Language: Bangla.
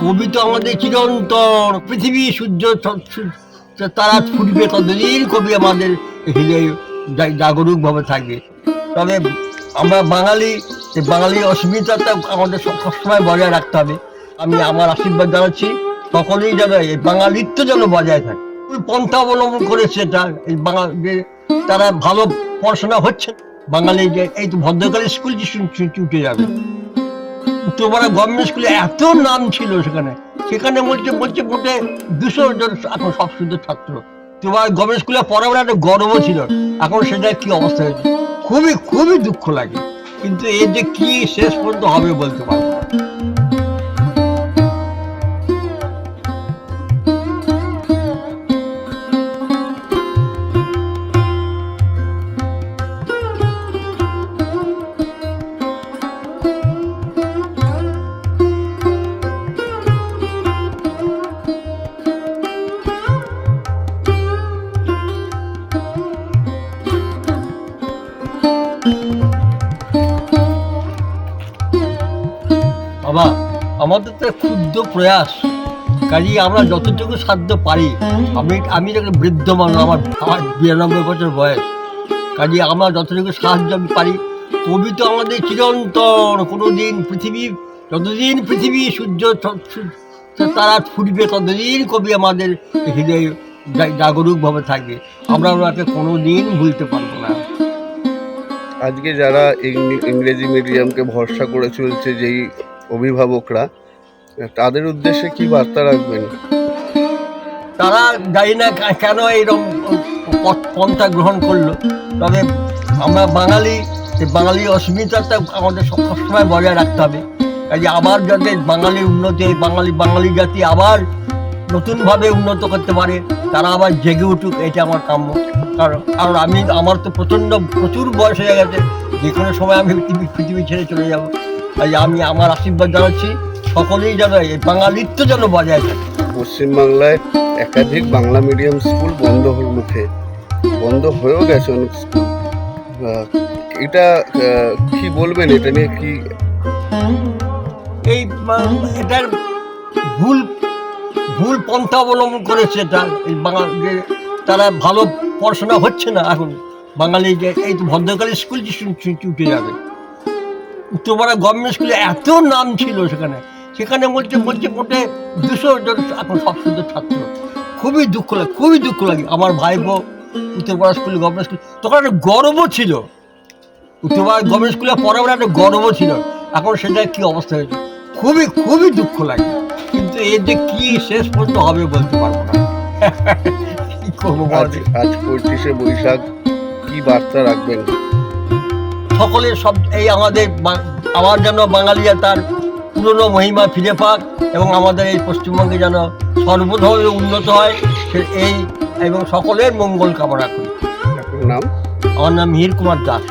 কবি তো আমাদের চিরন্তন, পৃথিবী সূর্য তারা ফুটবে ততদিন কবি আমাদের হৃদয়ে জাগরুক ভাবে থাকবে। তবে আমরা বাঙালি, বাঙালির অস্মিতাটা আমাদের সবসময় বজায় রাখতে হবে। আমি আমার আশীর্বাদ জানাচ্ছি সকলেই যেন এই বাঙালিত্ব যেন বজায় থাকে। পন্থা অবলম্বন করেছে এটা এই যে তারা ভালো পড়াশোনা হচ্ছে। বাঙালি যে এই তো ভদ্রকালী স্কুল যে উঠে যাবে, উত্তরপাড়া গভর্নমেন্ট স্কুলে এত নাম ছিল সেখানে বলছে মোটে 200 জন এখন সব শুদ্ধ ছাত্র। তোমার গভর্নমেন্ট স্কুলে পড়াবার একটা গর্ব ছিল, এখন সেটা কি অবস্থা হয়েছে, খুবই খুবই দুঃখ লাগে। কিন্তু এর যে কি শেষ পর্যন্ত হবে বলতে পারবো না। বাবা, আমাদের তো ক্ষুদ্র প্রয়াস, কাজেই আমরা যতটুকু সাধ্য পারি। আমি যখন বৃদ্ধ মানুষ, আমার 92 বছর বয়স, কাজেই আমরা যতটুকু সাহায্য আমি পারি। কবি তো আমাদের চিরন্তন, কোনোদিন যতদিন পৃথিবী সূর্য তারা ফুটবে ততদিন কবি আমাদের হৃদয়ে জাগরুক ভাবে থাকবে। আমরা ওনাকে কোনোদিন ভুলতে পারবো না। আজকে যারা ইংরেজি মিডিয়ামকে ভরসা করে চলছে, যেই অভিভাবকরা, তাদের উদ্দেশ্যে কি বার্তা রাখবেন? তারা জানি না কেন এইরকম পন্থা গ্রহণ করলো। তবে আমরা বাঙালি অস্মিতাটা আমাদের সবসময় বজায় রাখতে হবে। কাজে আবার যাতে বাঙালির উন্নতি, বাঙালি জাতি আবার নতুনভাবে উন্নত করতে পারে, তারা আবার জেগে উঠুক, এটা আমার কাম্য। কারণ আমার তো প্রচুর বয়স হয়ে গেছে, যে কোনো সময় আমি পৃথিবী ছেড়ে চলে যাব। তাই আমি আমার আশীর্বাদ জানাচ্ছি সকলেই যেন এই বাঙালিত্ব যেন বজায় থাকে। পশ্চিমবাংলায় একাধিক বাংলা মিডিয়াম স্কুল বন্ধ হয়েও গেছে অনেক স্কুল। এটা কি বলবেন, এটা নিয়ে কি? এটার ভুল পন্থা অবলম্বন করেছে এটা এই যে তারা ভালো পড়াশোনা হচ্ছে না এখন। বাঙালি যে এই তো ভদ্রকালী স্কুল যে উঠে যাবে, উত্তরপাড়া গভর্নমেন্ট স্কুলে এত নাম ছিল সেখানে বলছে মোটে 200 জন এখন সব শুদ্ধ ছাত্র। খুবই দুঃখ লাগে। আমার ভাইপো উত্তরপাড়া স্কুল, গভর্নমেন্ট স্কুল, তখন একটা গর্ব ছিল। উত্তরপাড়া গভর্নমেন্ট স্কুলে পড়াবার একটা গর্ব ছিল, এখন সেটা কি অবস্থা হয়েছে, খুবই দুঃখ লাগে। কিন্তু এর যে কি শেষ পর্যন্ত হবে বলতে পারবো না। কি করবো? আজ 25শে বৈশাখ, কি বার্তা রাখবেন? সকলের সব এই আমার যেন বাঙালিরা তার পুরনো মহিমা ফিরে পাক এবং আমাদের এই পশ্চিমবঙ্গে যেন সর্বধর্মে উন্নত হয়, এবং সকলের মঙ্গল কামনা করি। নাম? আমার নাম মিহির কুমার দাস।